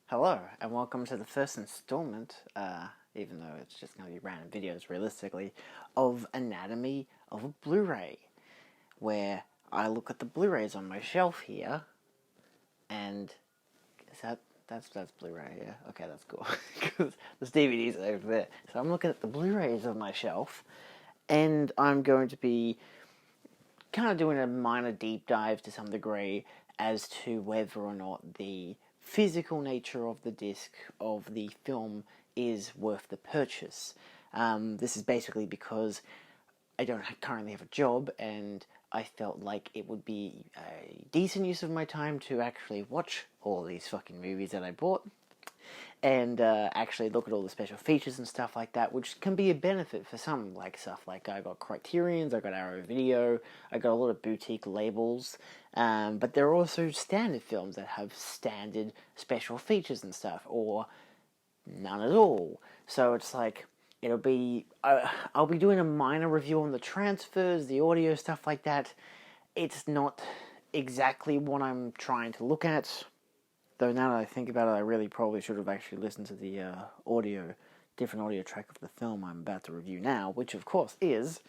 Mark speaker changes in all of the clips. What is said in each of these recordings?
Speaker 1: Hello, and welcome to the first installment, even though it's just going to be random videos realistically, of Anatomy of a Blu-ray, where I look at the Blu-rays on my shelf here, and that's Blu-ray, yeah? Okay, that's cool, because there's DVDs over there. So I'm looking at the Blu-rays on my shelf, and I'm going to be kind of doing a minor deep dive to some degree as to whether or not the physical nature of the disc of the film is worth the purchase. This is basically because I don't currently have a job, and I felt like it would be a decent use of my time to actually watch all these fucking movies that I bought, and actually look at all the special features and stuff like that, which can be a benefit for some, like stuff like I got Criterions, I got Arrow Video, I got a lot of boutique labels, but there are also standard films that have standard special features and stuff, or none at all. So it's like, it'll be, I'll be doing a minor review on the transfers, the audio, stuff like that. It's not exactly what I'm trying to look at. Though now that I think about it, I really probably should have actually listened to the different audio track of the film I'm about to review now, which of course is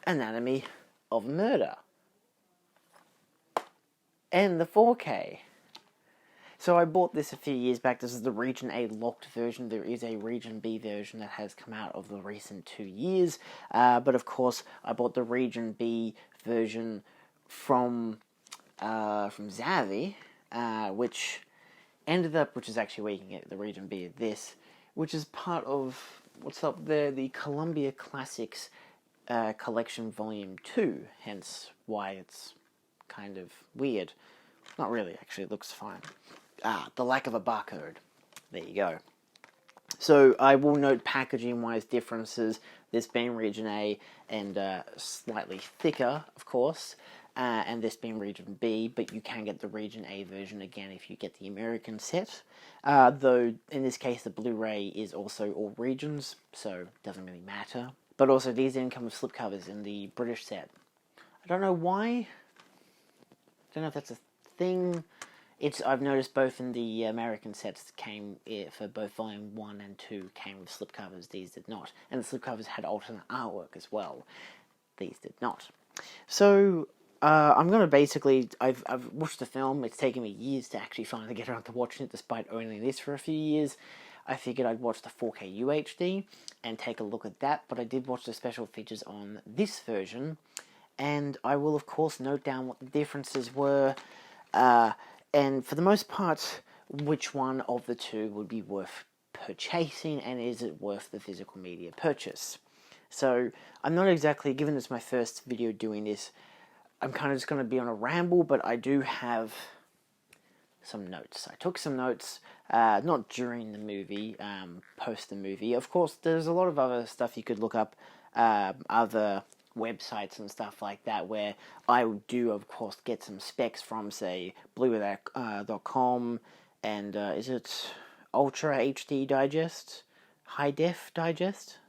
Speaker 1: Anatomy of Murder. And the 4K. So I bought this a few years back. This is the Region A locked version. There is a Region B version that has come out of the recent 2 years. But of course, I bought the Region B version from Zavi, which is actually where you can get the Region B of this, which is part of what's up there, the Columbia Classics Collection Volume 2, hence why it's kind of weird. Not really, actually, it looks fine. The lack of a barcode. There you go. So I will note packaging-wise differences, this being Region A and slightly thicker, of course, and this being Region B, but you can get the Region A version again if you get the American set. Though, in this case, the Blu-ray is also all regions, so it doesn't really matter. But also, these didn't come with slipcovers in the British set. I don't know why. I don't know if that's a thing. I've noticed both in the American sets came, for both Volume 1 and 2, came with slipcovers. These did not. And the slipcovers had alternate artwork as well. These did not. So, I'm going to basically, I've watched the film. It's taken me years to actually finally get around to watching it, despite owning this for a few years. I figured I'd watch the 4K UHD and take a look at that, but I did watch the special features on this version, and I will, of course, note down what the differences were, and for the most part, which one of the two would be worth purchasing, and is it worth the physical media purchase. So, I'm not exactly, given it's my first video doing this, I'm kind of just going to be on a ramble, but I do have some notes. I took some notes, not during the movie, post the movie. Of course, there's a lot of other stuff you could look up, other websites and stuff like that, where I do, of course, get some specs from, say, Blu-ray.com, and is it Ultra HD Digest? High Def Digest?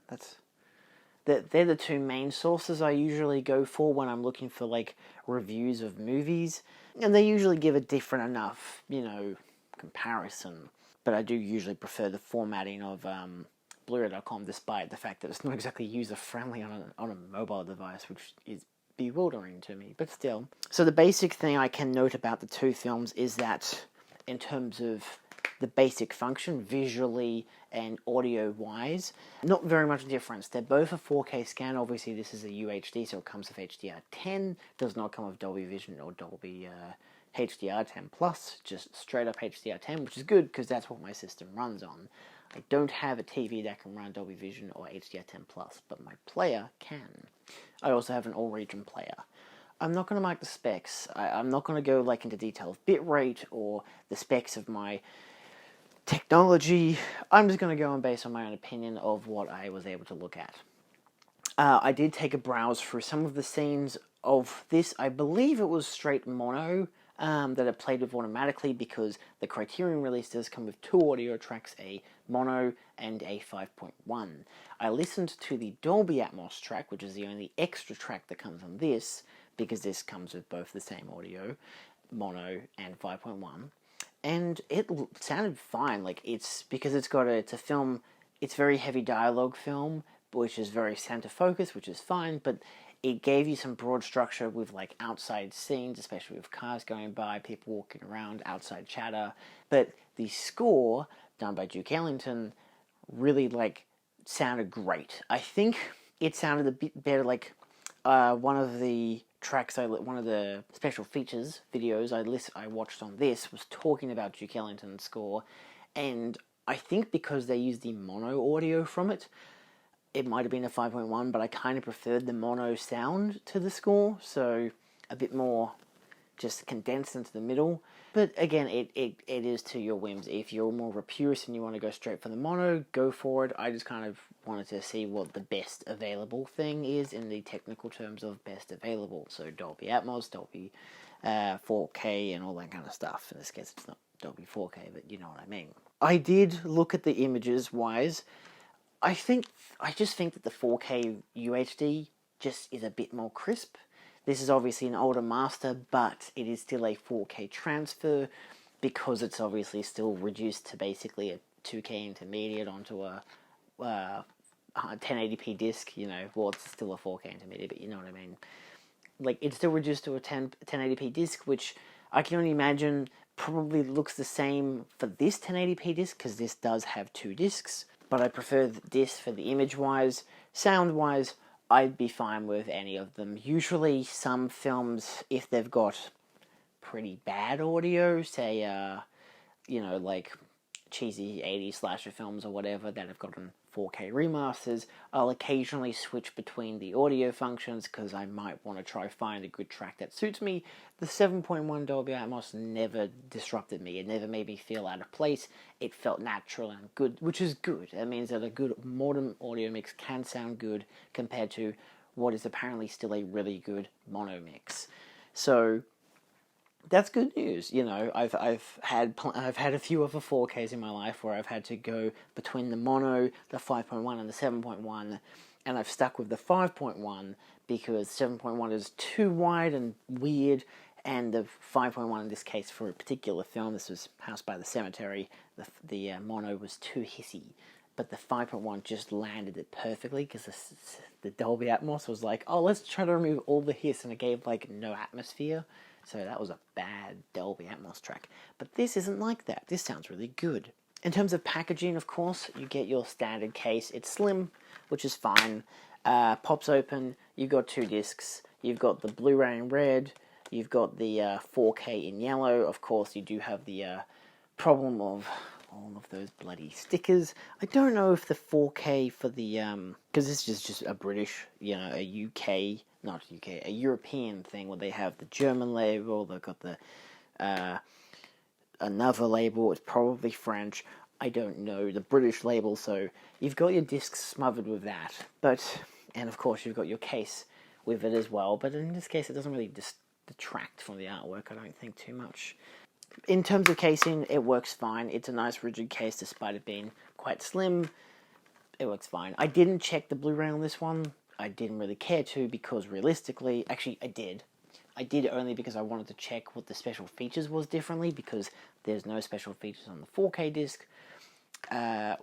Speaker 1: They're the two main sources I usually go for when I'm looking for, like, reviews of movies. And they usually give a different enough, comparison. But I do usually prefer the formatting of Blu-ray.com, despite the fact that it's not exactly user-friendly on a mobile device, which is bewildering to me, but still. So the basic thing I can note about the two films is that, in terms of the basic function, visually and audio-wise, not very much difference. They're both a 4K scan. Obviously, this is a UHD, so it comes with HDR10. Does not come with Dolby Vision or Dolby HDR10+, just straight up HDR10, which is good because that's what my system runs on. I don't have a TV that can run Dolby Vision or HDR10+, but my player can. I also have an all-region player. I'm not going to mark the specs. I'm not going to go into detail of bitrate or the specs of my technology. I'm just going to go and base on my own opinion of what I was able to look at. I did take a browse through some of the scenes of this. I believe it was straight mono that it played with automatically, because the Criterion release does come with two audio tracks, a mono and a 5.1. I listened to the Dolby Atmos track, which is the only extra track that comes on this, because this comes with both the same audio. mono and 5.1, and it sounded fine. Like, it's because it's a film. It's very heavy dialogue film, which is very center focus, which is fine, but it gave you some broad structure with like outside scenes, especially with cars going by, people walking around, outside chatter. But the score done by Duke Ellington really like sounded great. I think it sounded a bit better. Like one of the special features videos I watched on this was talking about Duke Ellington's score, and I think because they used the mono audio from it, it might have been a 5.1, but I kind of preferred the mono sound to the score, so a bit more just condensed into the middle. But again, it is to your whims. If you're more of a purist and you want to go straight for the mono, go for it. I just kind of wanted to see what the best available thing is in the technical terms of best available. So Dolby Atmos, Dolby 4K, and all that kind of stuff. In this case, it's not Dolby 4K, but you know what I mean. I did look at the images wise. I just think that the 4K UHD just is a bit more crisp. This is obviously an older master, but it is still a 4K transfer because it's obviously still reduced to basically a 2K intermediate onto a 1080p disc, you know. Well, it's still a 4K intermediate, but you know what I mean. Like, it's still reduced to a 1080p disc, which I can only imagine probably looks the same for this 1080p disc, because this does have two discs. But I prefer this for the image-wise. Sound-wise, I'd be fine with any of them. Usually, some films, if they've got pretty bad audio, say, you know, like cheesy 80s slasher films or whatever that have gotten 4K remasters, I'll occasionally switch between the audio functions because I might want to try find a good track that suits me. The 7.1 Dolby Atmos never disrupted me. It never made me feel out of place. It felt natural and good, which is good. That means that a good modern audio mix can sound good compared to what is apparently still a really good mono mix. So that's good news. You know, I've had a few of the 4Ks in my life where I've had to go between the mono, the 5.1, and the 7.1, and I've stuck with the 5.1 because 7.1 is too wide and weird, and the 5.1 in this case for a particular film, this was House by the Cemetery, the mono was too hissy. But the 5.1 just landed it perfectly because the Dolby Atmos was like, oh, let's try to remove all the hiss, and it gave like no atmosphere. So that was a bad Dolby Atmos track. But this isn't like that. This sounds really good. In terms of packaging, of course, you get your standard case. It's slim, which is fine. Pops open. You've got two discs. You've got the Blu-ray in red. You've got the 4K in yellow. Of course, you do have the problem of all of those bloody stickers. I don't know if the 4K for the because this is just a British, you know, a UK, not UK, a European thing where they have the German label, they've got the another label, it's probably French, I don't know, the British label, so you've got your discs smothered with that, but, and of course you've got your case with it as well, but in this case it doesn't really detract from the artwork, I don't think, too much. In terms of casing, it works fine. It's a nice rigid case despite it being quite slim. It works fine. I didn't check the Blu-ray on this one. I didn't really care to because realistically, actually I did. I did only because I wanted to check what the special features was differently because there's no special features on the 4K disc,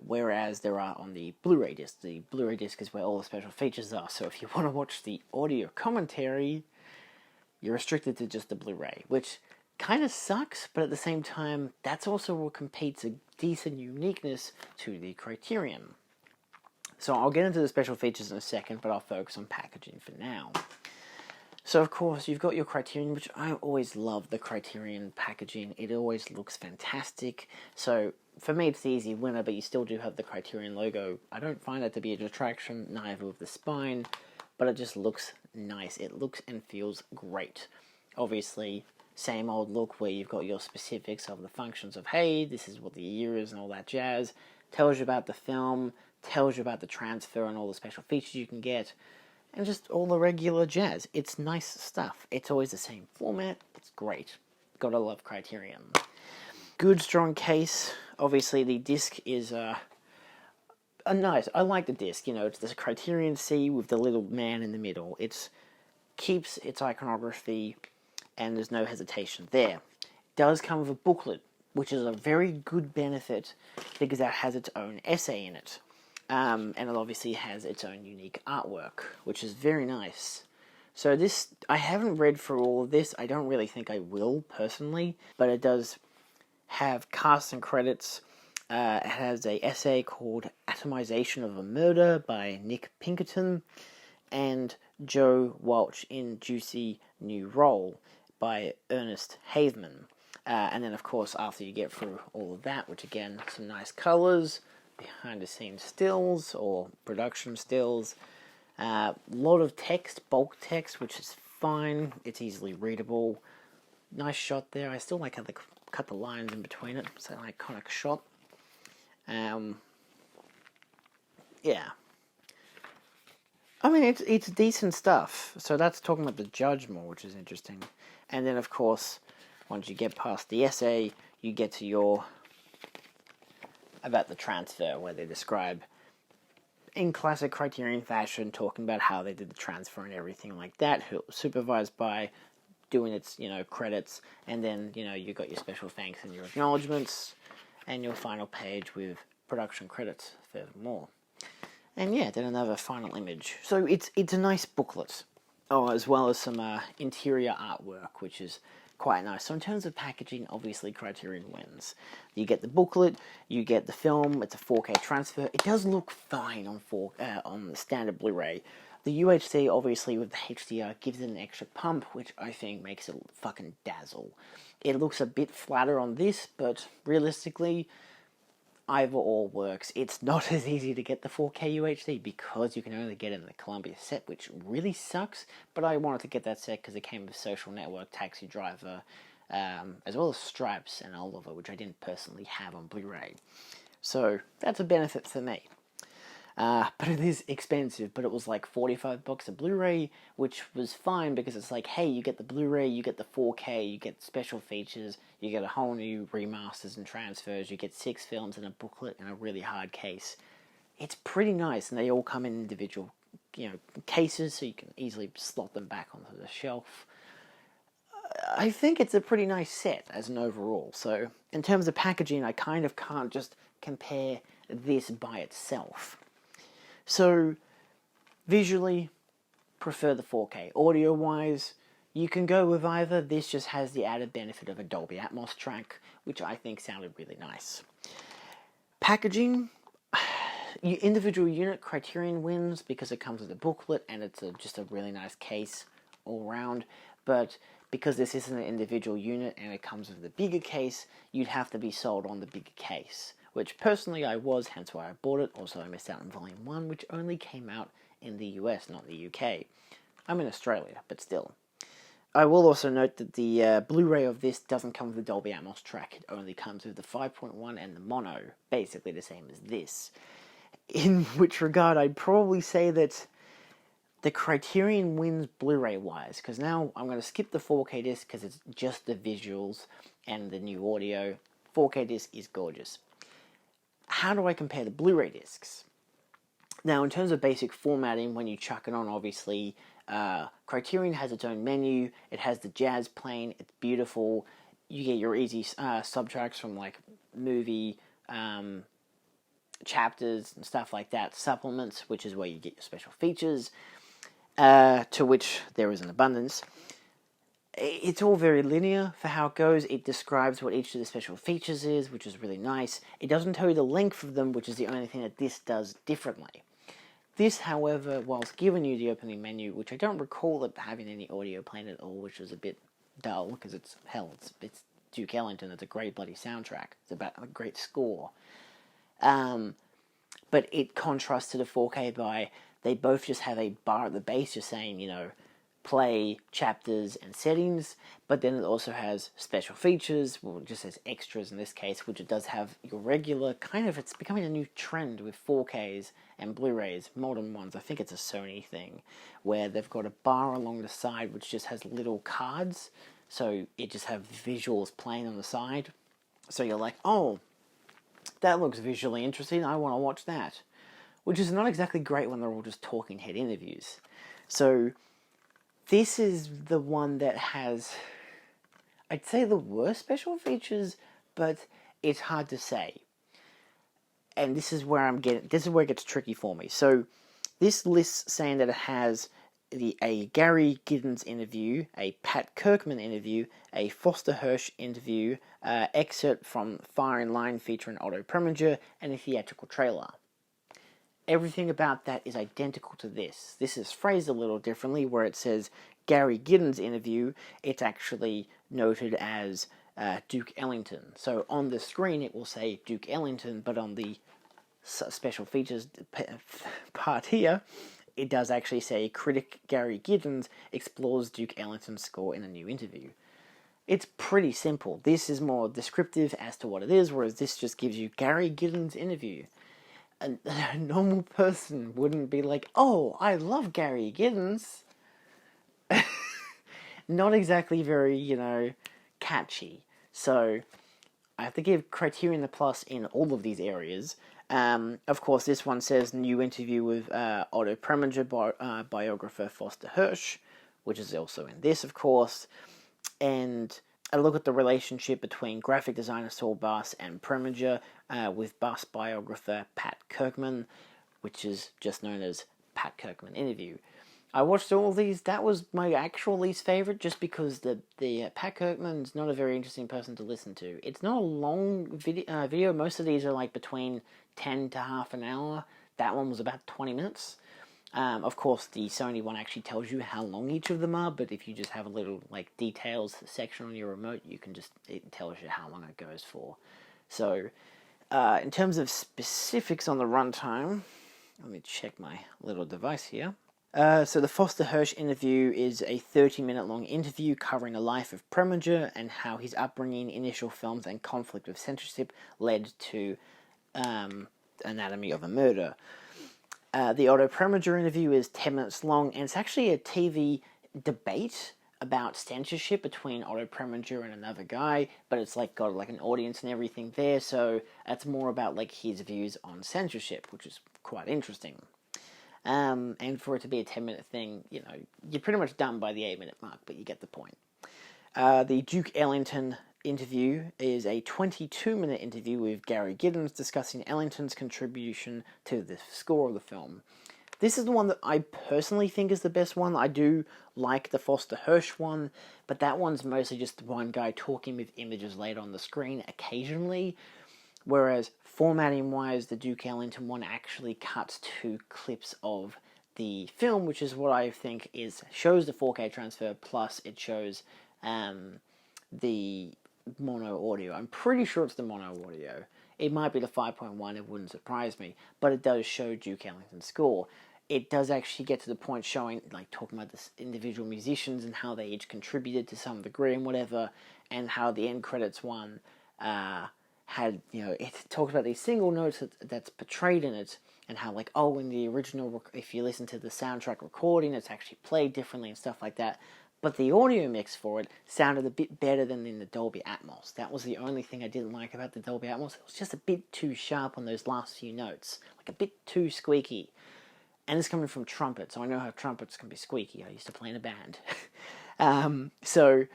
Speaker 1: whereas there are on the Blu-ray disc. The Blu-ray disc is where all the special features are, so if you want to watch the audio commentary, you're restricted to just the Blu-ray, which kind of sucks, but at the same time, that's also what competes a decent uniqueness to the Criterion. So I'll get into the special features in a second, but I'll focus on packaging for now. So of course, you've got your Criterion, which I always love the Criterion packaging. It always looks fantastic. So for me, it's the easy winner, but you still do have the Criterion logo. I don't find that to be a detraction, neither with the spine, but it just looks nice. It looks and feels great. Obviously, same old look where you've got your specifics of the functions of, hey, this is what the year is and all that jazz. Tells you about the film, tells you about the transfer and all the special features you can get, and just all the regular jazz. It's nice stuff. It's always the same format. It's great. Gotta love Criterion. Good, strong case. Obviously, the disc is nice. I like the disc. You know, it's this Criterion C with the little man in the middle. It keeps its iconography, and there's no hesitation there. It does come with a booklet, which is a very good benefit because that has its own essay in it. And it obviously has its own unique artwork, which is very nice. So this, I haven't read through all of this. I don't really think I will, personally. But it does have cast and credits. It has an essay called Atomization of a Murder by Nick Pinkerton. And Joe Walsh in Juicy New Role by Ernest Haveman. And then, of course, after you get through all of that, which again, some nice colours, behind-the-scenes stills or production stills, a lot of text, bulk text, which is fine. It's easily readable. Nice shot there. I still like how they cut the lines in between it. It's an iconic shot. Yeah. I mean, it's decent stuff. So that's talking about the judge more, which is interesting. And then, of course, once you get past the essay, you get to your about the transfer, where they describe in classic Criterion fashion, talking about how they did the transfer and everything like that, who was supervised by, doing its, credits, and then, you got your special thanks and your acknowledgements, and your final page with production credits furthermore. And yeah, then another final image. So it's a nice booklet. Oh, as well as some interior artwork, which is quite nice. So in terms of packaging, obviously Criterion wins. You get the booklet, you get the film, it's a 4K transfer. It does look fine on the standard Blu-ray. The UHD, obviously, with the HDR, gives it an extra pump, which I think makes it fucking dazzle. It looks a bit flatter on this, but realistically, either or works. It's not as easy to get the 4K UHD because you can only get it in the Columbia set, which really sucks, but I wanted to get that set because it came with Social Network, Taxi Driver, as well as Stripes and Oliver, which I didn't personally have on Blu-ray. So that's a benefit for me. But it is expensive, but it was like $45 a Blu-ray, which was fine because it's like, hey, you get the Blu-ray, you get the 4K, you get special features, you get a whole new remasters and transfers, you get 6 films and a booklet and a really hard case. It's pretty nice, and they all come in individual, cases, so you can easily slot them back onto the shelf. I think it's a pretty nice set as an overall. So in terms of packaging, I kind of can't just compare this by itself. So, visually, prefer the 4K. Audio-wise, you can go with either. This just has the added benefit of a Dolby Atmos track, which I think sounded really nice. Packaging, individual unit Criterion wins because it comes with a booklet and it's just a really nice case all around. But because this isn't an individual unit and it comes with the bigger case, you'd have to be sold on the bigger case. Which personally I was, hence why I bought it. Also I missed out on Volume 1, which only came out in the US, not the UK. I'm in Australia, but still. I will also note that the Blu-ray of this doesn't come with the Dolby Atmos track. It only comes with the 5.1 and the mono, basically the same as this. In which regard, I'd probably say that the Criterion wins Blu-ray-wise, because now I'm going to skip the 4K disc because it's just the visuals and the new audio. 4K disc is gorgeous. How do I compare the Blu-ray discs? Now, in terms of basic formatting, when you chuck it on, obviously, Criterion has its own menu. It has the jazz playing. It's beautiful. You get your easy subtracks from, like, movie chapters and stuff like that. Supplements, which is where you get your special features, to which there is an abundance. It's all very linear for how it goes. It describes what each of the special features is, which is really nice. It doesn't tell you the length of them, which is the only thing that this does differently. This, however, whilst giving you the opening menu, which I don't recall it having any audio playing at all, which was a bit dull, because it's Duke Ellington, it's a great bloody soundtrack. It's about a great score. But it contrasts to the 4K by, they both just have a bar at the base just saying, play, chapters, and settings, but then it also has special features, well, it just says extras in this case, which it does have your regular, it's becoming a new trend with 4Ks and Blu-rays, modern ones. I think it's a Sony thing, where they've got a bar along the side which just has little cards, so it just have visuals playing on the side, so you're like, oh, that looks visually interesting, I want to watch that, which is not exactly great when they're all just talking head interviews. So this is the one that has I'd say there were special features, but it's hard to say. And this is where it gets tricky for me. So this list's saying that it has a Gary Giddens interview, a Pat Kirkman interview, a Foster Hirsch interview, excerpt from Fire in Line featuring Otto Preminger, and a theatrical trailer. Everything about that is identical to this. This is phrased a little differently, where it says Gary Giddens interview. It's actually noted as Duke Ellington. So on the screen it will say Duke Ellington, but on the special features part here, it does actually say critic Gary Giddens explores Duke Ellington's score in a new interview. It's pretty simple. This is more descriptive as to what it is, whereas this just gives you Gary Giddens interview. A normal person wouldn't be like, oh, I love Gary Giddens. Not exactly very, catchy. So I have to give Criterion the plus in all of these areas. Of course, this one says new interview with Otto Preminger biographer Foster Hirsch, which is also in this, of course. And a look at the relationship between graphic designer Saul Bass and Preminger with Bass biographer Pat Kirkman, which is just known as Pat Kirkman interview. I watched all of these. That was my actual least favorite, just because the Pat Kirkman's not a very interesting person to listen to. It's not a long video. Most of these are like between 10 to half an hour. That one was about 20 minutes. Of course, the Sony one actually tells you how long each of them are, but if you just have a little details section on your remote, it tells you how long it goes for. So, in terms of specifics on the runtime, let me check my little device here. So the Foster Hirsch interview is a 30-minute long interview covering the life of Preminger and how his upbringing, initial films, and conflict with censorship led to Anatomy of a Murder. The Otto Preminger interview is 10 minutes long, and it's actually a TV debate about censorship between Otto Preminger and another guy, but it's got an audience and everything there, so it's more about his views on censorship, which is quite interesting. And for it to be a 10-minute thing, you're pretty much done by the 8-minute mark, but you get the point. The Duke Ellington interview is a 22-minute interview with Gary Giddens discussing Ellington's contribution to the score of the film. This is the one that I personally think is the best one. I do like the Foster Hirsch one, but that one's mostly just one guy talking with images laid on the screen occasionally, whereas formatting-wise, the Duke Ellington one actually cuts to clips of the film, which is what I think shows the 4K transfer, plus it shows the mono audio. I'm pretty sure it's the mono audio. It might be the 5.1, it wouldn't surprise me, but it does show Duke Ellington's score. It does actually get to the point showing, talking about the individual musicians and how they each contributed to some degree and whatever, and how the end credits one had, it talks about these single notes that's portrayed in it, and how, in the original, if you listen to the soundtrack recording, it's actually played differently and stuff like that. But the audio mix for it sounded a bit better than in the Dolby Atmos. That was the only thing I didn't like about the Dolby Atmos. It was just a bit too sharp on those last few notes. A bit too squeaky. And it's coming from trumpet, so I know how trumpets can be squeaky. I used to play in a band. So,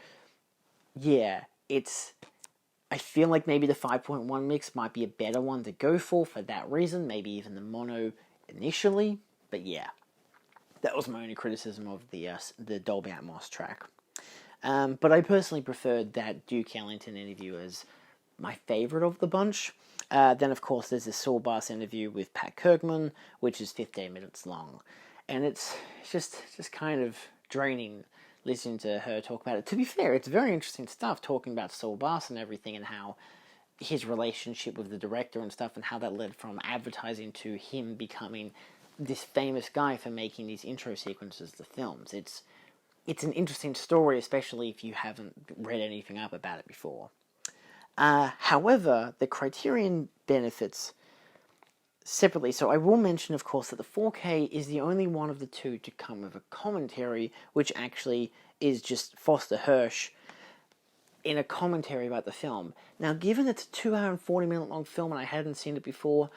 Speaker 1: yeah, I feel like maybe the 5.1 mix might be a better one to go for that reason. Maybe even the mono initially. But yeah, that was my only criticism of the Dolby Atmos track. But I personally preferred that Duke Ellington interview as my favourite of the bunch. Then, of course, there's this Saul Bass interview with Pat Kirkman, which is 15 minutes long. And it's just kind of draining listening to her talk about it. To be fair, it's very interesting stuff, talking about Saul Bass and everything, and how his relationship with the director and stuff, and how that led from advertising to him becoming this famous guy for making these intro sequences to films. It's an interesting story, especially if you haven't read anything up about it before. However, the Criterion benefits separately. So I will mention, of course, that the 4K is the only one of the two to come with a commentary, which actually is just Foster Hirsch in a commentary about the film. Now, given it's a 2 hour and 40 minute long film and I hadn't seen it before,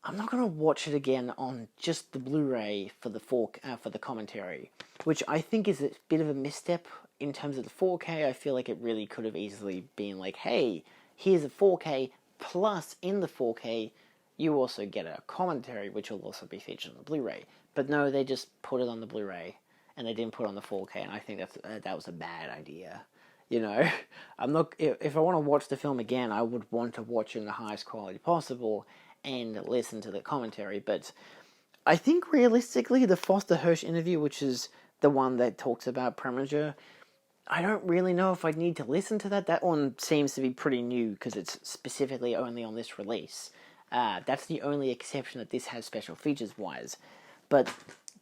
Speaker 1: I'm not going to watch it again on just the Blu-ray for the commentary, which I think is a bit of a misstep in terms of the 4K. I feel like it really could have easily been like, hey, here's a 4K, plus in the 4K, you also get a commentary, which will also be featured on the Blu-ray. But no, they just put it on the Blu-ray, and they didn't put it on the 4K, and I think that was a bad idea. You know, I'm not. If I want to watch the film again, I would want to watch it in the highest quality possible and listen to the commentary. But I think realistically, the Foster Hirsch interview, which is the one that talks about Preminger, I don't really know if I'd need to listen to that. That one seems to be pretty new because it's specifically only on this release. That's the only exception that this has special features wise. But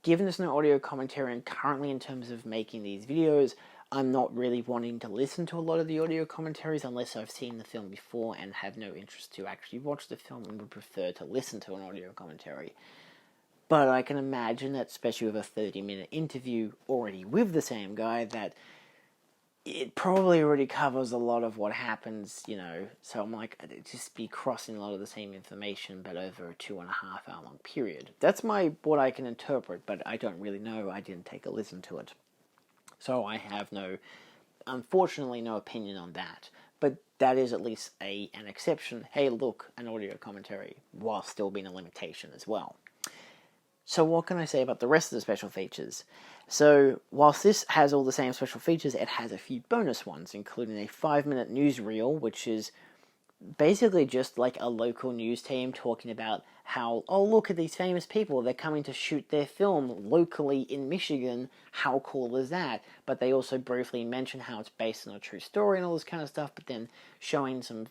Speaker 1: given there's no audio commentary, and currently in terms of making these videos, I'm not really wanting to listen to a lot of the audio commentaries unless I've seen the film before and have no interest to actually watch the film and would prefer to listen to an audio commentary. But I can imagine that, especially with a 30-minute interview already with the same guy, that it probably already covers a lot of what happens, you know. So I'm like, it'd just be crossing a lot of the same information, but over a 2.5 hour long period. That's what I can interpret, but I don't really know. I didn't take a listen to it. So I have unfortunately, no opinion on that. But that is at least an exception. Hey, look, an audio commentary, while still being a limitation as well. So what can I say about the rest of the special features? So, whilst this has all the same special features, it has a few bonus ones, including a 5-minute newsreel, which is basically just like a local news team talking about how, oh, look at these famous people, they're coming to shoot their film locally in Michigan, how cool is that? But they also briefly mention how it's based on a true story and all this kind of stuff, but then showing some,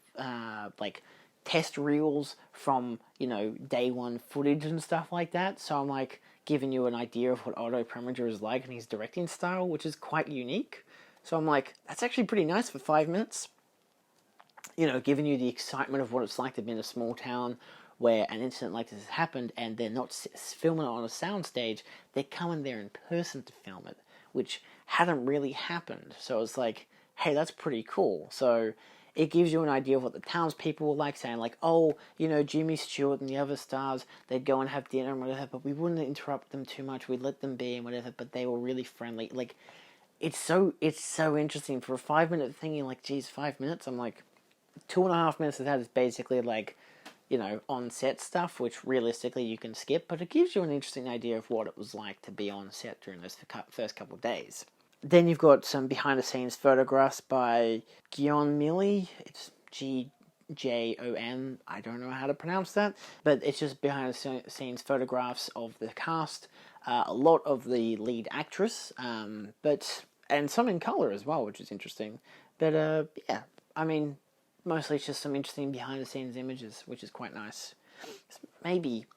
Speaker 1: like, test reels from, you know, day one footage and stuff like that. So I'm like giving you an idea of what Otto Preminger is like and his directing style, which is quite unique. So I'm like, that's actually pretty nice for 5 minutes. You know, giving you the excitement of what it's like to be in a small town where an incident like this has happened, and they're not filming it on a soundstage, they're coming there in person to film it, which hadn't really happened. So it's like, hey, that's pretty cool. So it gives you an idea of what the townspeople were like, saying like, oh, you know, Jimmy Stewart and the other stars, they'd go and have dinner and whatever, but we wouldn't interrupt them too much, we'd let them be and whatever, but they were really friendly. Like, it's so interesting for a 5-minute thing. You're like, geez, 5 minutes? I'm like, 2.5 minutes of that is basically like, you know, on-set stuff, which realistically you can skip, but it gives you an interesting idea of what it was like to be on set during those first couple of days. Then you've got some behind-the-scenes photographs by Gion Millie. It's Gjon. I don't know how to pronounce that, but it's just behind-the-scenes photographs of the cast, a lot of the lead actress, and some in color as well, which is interesting. But yeah, I mean, mostly it's just some interesting behind-the-scenes images, which is quite nice. Maybe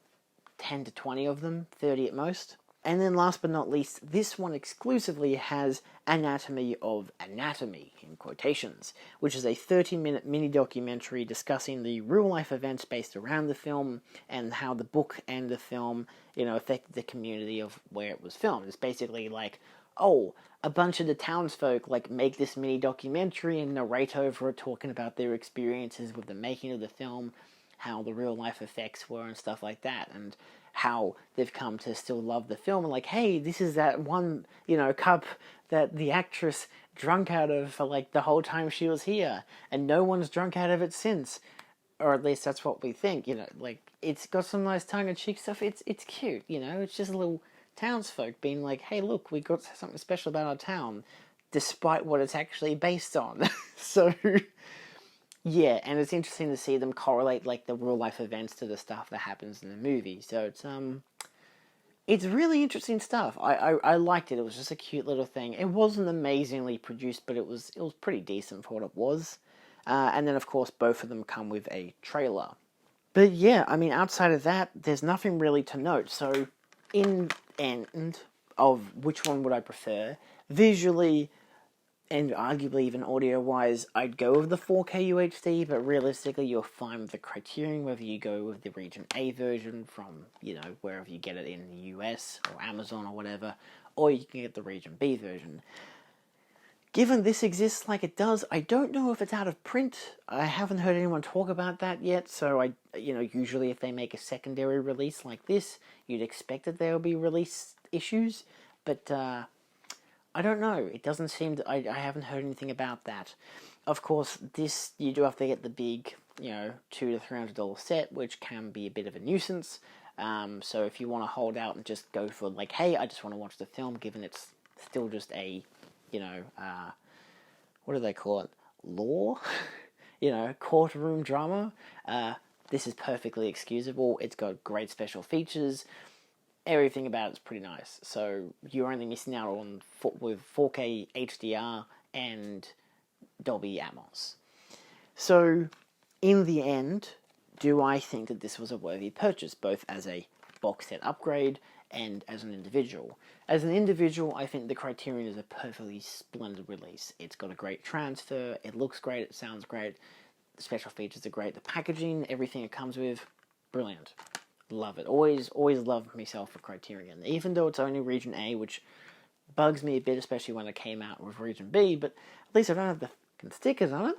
Speaker 1: 10 to 20 of them, 30 at most. And then last but not least, this one exclusively has Anatomy of Anatomy, in quotations, which is a 30-minute mini-documentary discussing the real-life events based around the film and how the book and the film, you know, affected the community of where it was filmed. It's basically like, oh, a bunch of the townsfolk like make this mini-documentary and narrate over it, talking about their experiences with the making of the film, how the real-life effects were and stuff like that, and how they've come to still love the film, and like, hey, this is that one, you know, cup that the actress drunk out of for like the whole time she was here, and no one's drunk out of it since, or at least that's what we think, you know. Like, it's got some nice tongue-in-cheek stuff. It's cute, you know. It's just a little townsfolk being like, hey, look, we got something special about our town, despite what it's actually based on. So yeah, and it's interesting to see them correlate like the real life events to the stuff that happens in the movie. So it's really interesting stuff. I liked it. It was just a cute little thing. It wasn't amazingly produced, but it was pretty decent for what it was. And then of course both of them come with a trailer. But yeah, I mean, outside of that, there's nothing really to note. So in end of which one would I prefer, visually and arguably even audio-wise, I'd go with the 4K UHD, but realistically you're fine with the Criterion, whether you go with the Region A version from, you know, wherever you get it in the US, or Amazon or whatever, or you can get the Region B version. given this exists like it does, I don't know if it's out of print. I haven't heard anyone talk about that yet, so usually if they make a secondary release like this, you'd expect that there will be release issues, but I don't know. It doesn't seem to, I haven't heard anything about that. Of course, this, you do have to get the big, $200 to $300 set, which can be a bit of a nuisance. So if you want to hold out and just go for, like, hey, I just want to watch the film, given it's still just a, what do they call it? Law? Courtroom drama. This is perfectly excusable. It's got great special features. Everything about it's pretty nice. So you're only missing out on with 4K HDR and Dolby Atmos. So in the end, do I think that this was a worthy purchase, both as a box set upgrade and as an individual? As an individual, I think the Criterion is a perfectly splendid release. It's got a great transfer, it looks great, it sounds great, the special features are great, the packaging, everything it comes with, brilliant. Love it. Always loved myself a Criterion. Even though it's only Region A, which bugs me a bit, especially when it came out with Region B, but at least I don't have the stickers on it.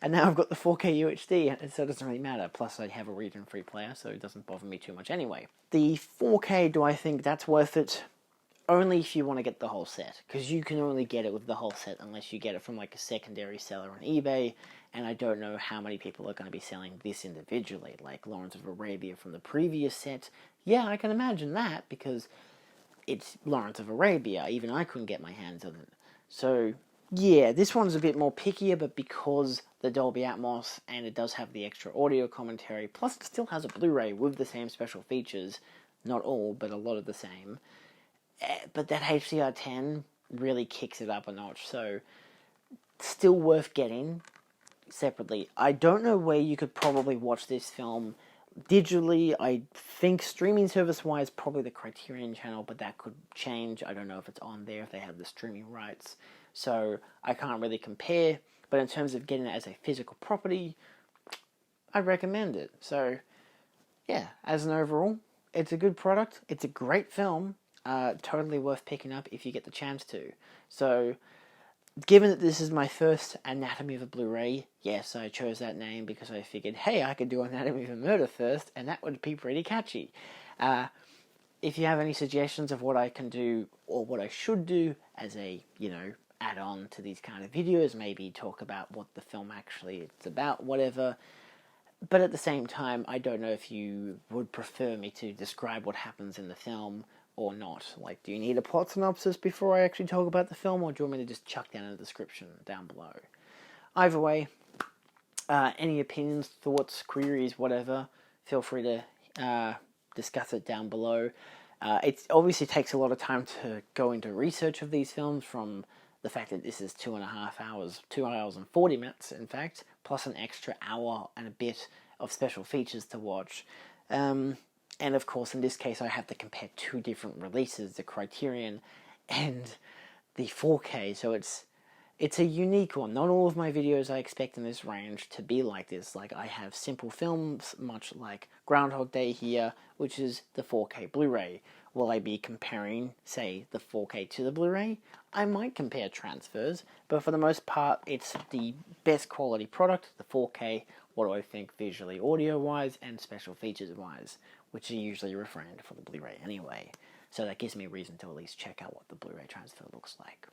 Speaker 1: And now I've got the 4K UHD, so it doesn't really matter. Plus I have a Region 3 player, so it doesn't bother me too much anyway. The 4K, do I think that's worth it? Only if you want to get the whole set, because you can only get it with the whole set unless you get it from like a secondary seller on eBay, and I don't know how many people are going to be selling this individually, like Lawrence of Arabia from the previous set. Yeah, I can imagine that, because it's Lawrence of Arabia, even I couldn't get my hands on it. So, yeah, this one's a bit more pickier, but because the Dolby Atmos, and it does have the extra audio commentary, plus it still has a Blu-ray with the same special features, not all, but a lot of the same, but that HDR10 really kicks it up a notch, so still worth getting separately. I don't know where you could probably watch this film digitally. I think streaming service-wise, probably the Criterion channel, but that could change. I don't know if it's on there, if they have the streaming rights, so I can't really compare, but in terms of getting it as a physical property, I recommend it. So, yeah, as an overall, it's a good product, it's a great film, totally worth picking up if you get the chance to. So, given that this is my first Anatomy of a Blu-ray, yes, I chose that name because I figured, hey, I could do Anatomy of a Murder first, and that would be pretty catchy. If you have any suggestions of what I can do, or what I should do as a, add-on to these kind of videos, maybe talk about what the film actually is about, whatever. But at the same time, I don't know if you would prefer me to describe what happens in the film or not. Like, do you need a plot synopsis before I actually talk about the film, or do you want me to just chuck down a description down below? Either way, any opinions, thoughts, queries, whatever, feel free to discuss it down below. It obviously takes a lot of time to go into research of these films, from the fact that this is 2.5 hours, 2 hours and 40 minutes, in fact, plus an extra hour and a bit of special features to watch. And of course, in this case, I have to compare two different releases, the Criterion and the 4K, so it's a unique one. Not all of my videos I expect in this range to be like this. Like, I have simple films, much like Groundhog Day here, which is the 4K Blu-ray. Will I be comparing, say, the 4K to the Blu-ray? I might compare transfers, but for the most part, it's the best quality product, the 4K, what do I think visually, audio-wise, and special features-wise, which are usually refrained for the Blu-ray anyway. So that gives me a reason to at least check out what the Blu-ray transfer looks like.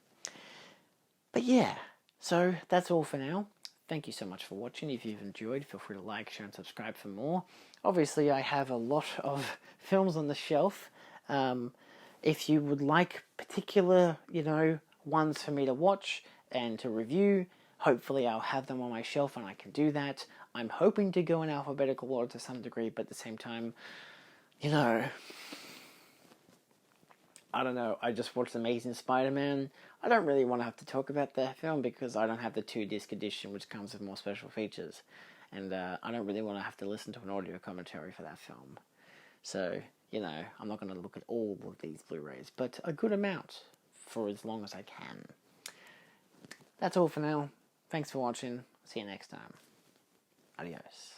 Speaker 1: But yeah, so that's all for now. Thank you so much for watching. If you've enjoyed, feel free to like, share, and subscribe for more. Obviously, I have a lot of films on the shelf. If you would like particular, ones for me to watch and to review, hopefully I'll have them on my shelf and I can do that. I'm hoping to go in alphabetical order to some degree, but at the same time, I don't know, I just watched Amazing Spider-Man. I don't really want to have to talk about that film because I don't have the 2-disc edition, which comes with more special features. And I don't really want to have to listen to an audio commentary for that film. So, I'm not going to look at all of these Blu-rays, but a good amount for as long as I can. That's all for now. Thanks for watching. See you next time. Adios.